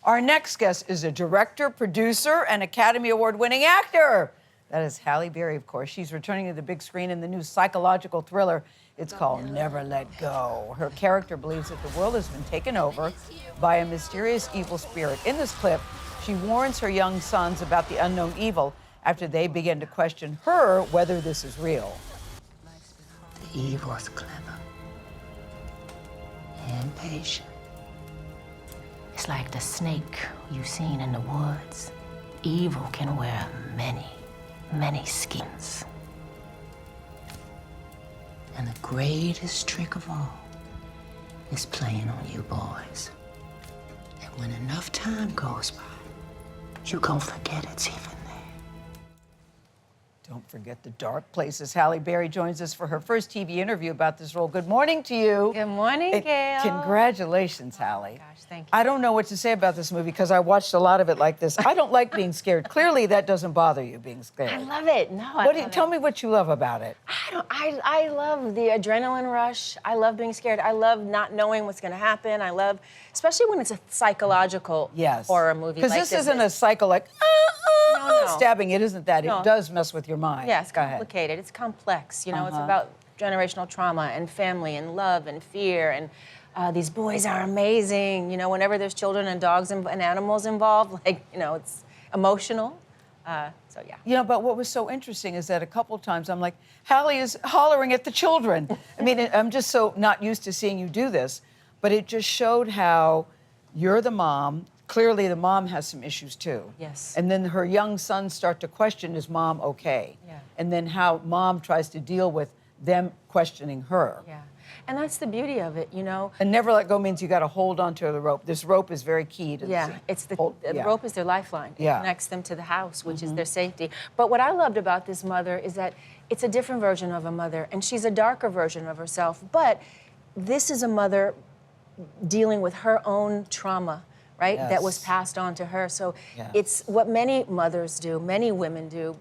Our next guest is a director, producer, and Academy Award-winning actor. That is Halle Berry, of course. She's returning to the big screen in the new psychological thriller. It's called Never Let Go. Her character believes that the world has been taken over by a mysterious evil spirit. In this clip, she warns her young sons about the unknown evil after they begin to question her whether this is real. The evil is clever and patient. It's like the snake you've seen in the woods. Evil can wear many, many skins. And the greatest trick of all is playing on you boys. And when enough time goes by, you gon' forget it's even there. Don't forget the dark places. Halle Berry joins us for her first TV interview about this role. Good morning to you. Good morning, Gayle. Congratulations, Halle. Gosh, thank you. I don't know what to say about this movie because I watched a lot of it like this. I don't like being scared. Clearly, that doesn't bother you, being scared. I love it. No, Tell me what you love about it. I love the adrenaline rush. I love being scared. I love not knowing what's going to happen. I love, especially when it's a psychological horror movie. Because this isn't a cycle like, stabbing. It isn't that. No. It does mess with your mind. Yeah, it's complicated. It's complex. You know, it's about generational trauma and family and love and fear. And these boys are amazing. You know, whenever there's children and dogs and animals involved, like, you know, it's emotional. So, yeah. You know, but what was so interesting is that a couple of times I'm like, Halle is hollering at the children. I mean, I'm just so not used to seeing you do this, but it just showed how you're the mom. Clearly, the mom has some issues, too. Yes. And then her young sons start to question, is mom okay? Yeah. And then how mom tries to deal with them questioning her. Yeah. And that's the beauty of it, you know? And never let go means you got to hold onto the rope. This rope is very key to the scene. It's the rope is their lifeline. It Yeah. connects them to the house, which is their safety. But what I loved about this mother is that it's a different version of a mother, and she's a darker version of herself. But this is a mother dealing with her own trauma, right? Yes. That was passed on to her. So it's what many mothers do, many women do,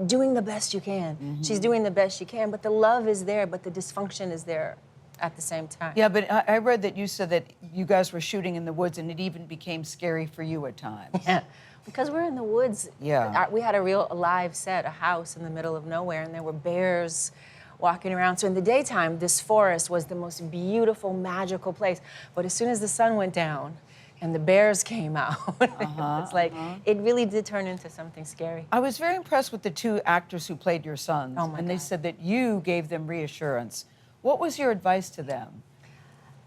doing the best you can. She's doing the best she can, but the love is there, but the dysfunction is there at the same time. Yeah, but I read that you said that you guys were shooting in the woods and it even became scary for you at times. Yeah, because we're in the woods. Yeah. We had a real live set, a house in the middle of nowhere, and there were bears walking around. So in the daytime, this forest was the most beautiful, magical place. But as soon as the sun went down and the bears came out, it's like, it really did turn into something scary. I was very impressed with the two actors who played your sons. Oh, my and they God. said that you gave them reassurance. What was your advice to them?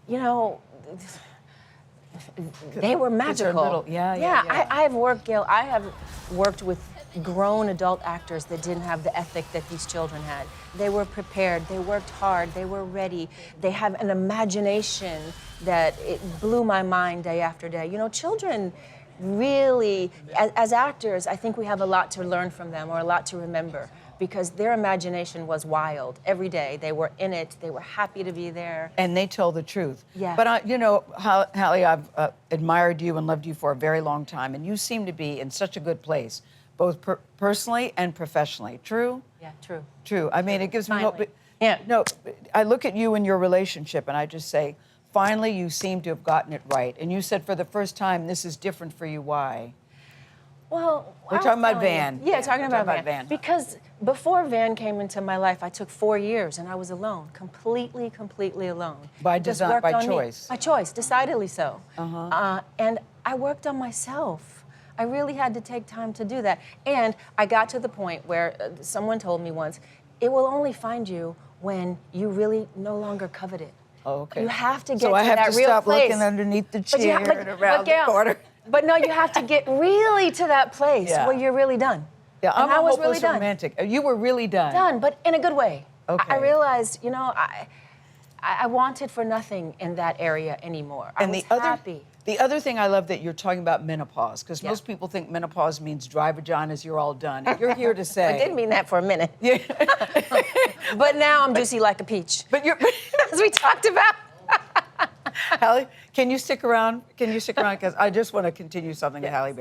You know, they were magical. I've worked, Gayle, I have worked with grown adult actors that didn't have the ethic that these children had. They were prepared, they worked hard, they were ready. They have an imagination that it blew my mind day after day. You know, children really, as actors, I think we have a lot to learn from them, or a lot to remember, because their imagination was wild every day. They were in it, they were happy to be there. And they tell the truth. Yeah. But, you know, Halle, I've admired you and loved you for a very long time, and you seem to be in such a good place, both personally and professionally. True? Yeah, true. True. I mean, it gives me hope. Yeah. No, I look at you and your relationship, and I just say, finally, you seem to have gotten it right. And you said for the first time, this is different for you. Why? Well, we're talking about Van. Yeah, talking about Van. Because before Van came into my life, I took 4 years and I was alone, completely alone. By design, by choice. By choice, decidedly so. And I worked on myself. I really had to take time to do that. And I got to the point where someone told me once, it will only find you when you really no longer covet it. Oh, okay. You have to get to that real place. So I have to stop looking underneath the chair and around the corner. But no, you have to get really to that place where you're really done. Yeah, I'm a was hopeless really done. romantic. You were really done. Done, but in a good way. Okay. I realized, you know, I wanted for nothing in that area anymore. I was happy. The other thing I love that you're talking about menopause, because most people think menopause means dry vaginas, you're all done. You're here to say. I didn't mean that for a minute. Yeah. But now I'm juicy like a peach. But you're, as we talked about. Halle, can you stick around? Can you stick around? Because I just want to continue something with Halle Berry.